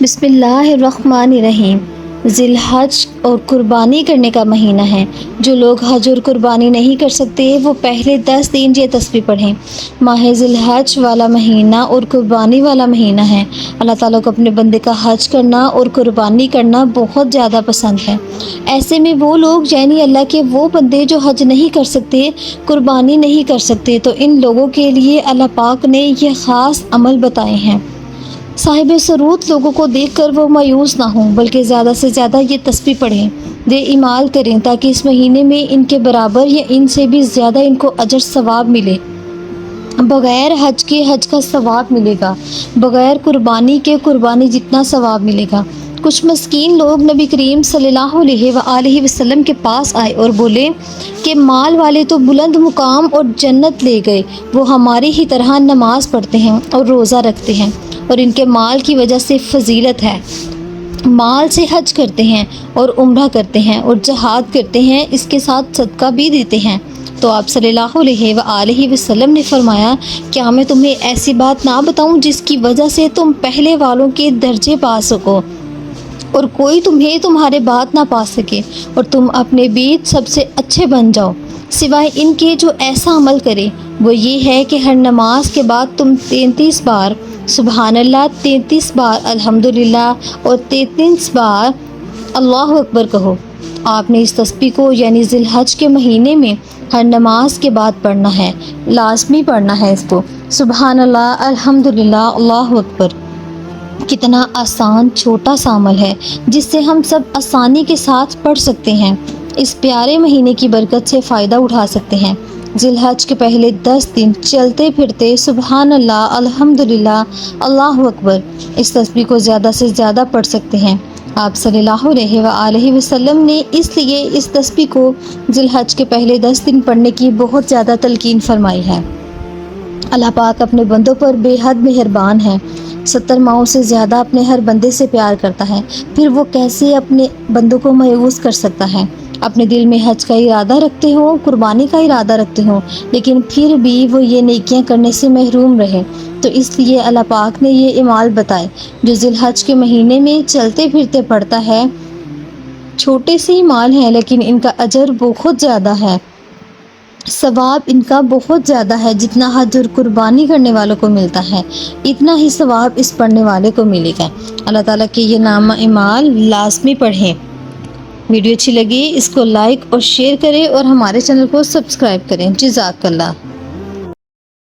بسم اللہ الرحمن الرحیم۔ ذی الحج اور قربانی کرنے کا مہینہ ہے۔ جو لوگ حج اور قربانی نہیں کر سکتے وہ پہلے 10 دن یہ تسبیح پڑھیں۔ ماہ ذی الحج والا مہینہ اور قربانی والا مہینہ ہے۔ اللہ تعالیٰ کو اپنے بندے کا حج کرنا اور قربانی کرنا بہت زیادہ پسند ہے۔ ایسے میں وہ لوگ یعنی اللہ کے وہ بندے جو حج نہیں کر سکتے، قربانی نہیں کر سکتے، تو ان لوگوں کے لیے اللہ پاک نے یہ خاص عمل بتائے ہیں۔ صاحب سرود لوگوں کو دیکھ کر وہ مایوس نہ ہوں، بلکہ زیادہ سے زیادہ یہ تسبیح پڑھیں، اعمال کریں، تاکہ اس مہینے میں ان کے برابر یا ان سے بھی زیادہ ان کو اجر ثواب ملے۔ بغیر حج کے حج کا ثواب ملے گا، بغیر قربانی کے قربانی جتنا ثواب ملے گا۔ کچھ مسکین لوگ نبی کریم صلی اللہ علیہ وآلہ وسلم کے پاس آئے اور بولے کہ مال والے تو بلند مقام اور جنت لے گئے، وہ ہماری ہی طرح نماز پڑھتے ہیں اور روزہ رکھتے ہیں، اور ان کے مال کی وجہ سے فضیلت ہے، مال سے حج کرتے ہیں اور عمرہ کرتے ہیں اور جہاد کرتے ہیں، اس کے ساتھ صدقہ بھی دیتے ہیں۔ تو آپ صلی اللہ علیہ وآلہ وسلم نے فرمایا، کیا میں تمہیں ایسی بات نہ بتاؤں جس کی وجہ سے تم پہلے والوں کے درجے پا سکو اور کوئی تمہیں تمہارے بعد نہ پا سکے، اور تم اپنے بیچ سب سے اچھے بن جاؤ؟ سوائے ان کے جو ایسا عمل کرے، وہ یہ ہے کہ ہر نماز کے بعد تم 33 بار سبحان اللہ، 33 بار الحمدللہ اور 33 بار اللہ اکبر کہو۔ آپ نے اس تسبیح کو یعنی ذی الحج کے مہینے میں ہر نماز کے بعد پڑھنا ہے، لازمی پڑھنا ہے اس کو، سبحان اللہ، الحمدللہ، اللہ اکبر۔ کتنا آسان چھوٹا سا عمل ہے جس سے ہم سب آسانی کے ساتھ پڑھ سکتے ہیں، اس پیارے مہینے کی برکت سے فائدہ اٹھا سکتے ہیں۔ ذی الحج کے پہلے 10 دن چلتے پھرتے سبحان اللہ، الحمدللہ، اللہ اکبر، اس تسبیح کو زیادہ سے زیادہ پڑھ سکتے ہیں۔ آپ صلی اللہ علیہ وآلہ وسلم نے اس لیے اس تسبیح کو ذی الحج کے پہلے 10 دن پڑھنے کی بہت زیادہ تلقین فرمائی ہے۔ اللہ پاک اپنے بندوں پر بے حد مہربان ہے، 70 ماؤں سے زیادہ اپنے ہر بندے سے پیار کرتا ہے، پھر وہ کیسے اپنے بندوں کو مایوس کر سکتا ہے؟ اپنے دل میں حج کا ارادہ رکھتے ہوں، قربانی کا ارادہ رکھتے ہوں، لیکن پھر بھی وہ یہ نیکیاں کرنے سے محروم رہے، تو اس لیے اللہ پاک نے یہ اعمال بتائے۔ جو ذی الحج کے مہینے میں چلتے پھرتے پڑتا ہے، چھوٹے سے اعمال ہیں لیکن ان کا اجر بہت زیادہ ہے، ثواب ان کا بہت زیادہ ہے۔ جتنا حج اور قربانی کرنے والوں کو ملتا ہے، اتنا ہی ثواب اس پڑھنے والے کو ملے گا۔ اللہ تعالیٰ کے یہ نامہ اعمال لازمی پڑھیں۔ ویڈیو اچھی لگی اس کو لائک اور شیئر کریں اور ہمارے چینل کو سبسکرائب کریں۔ جزاک اللہ۔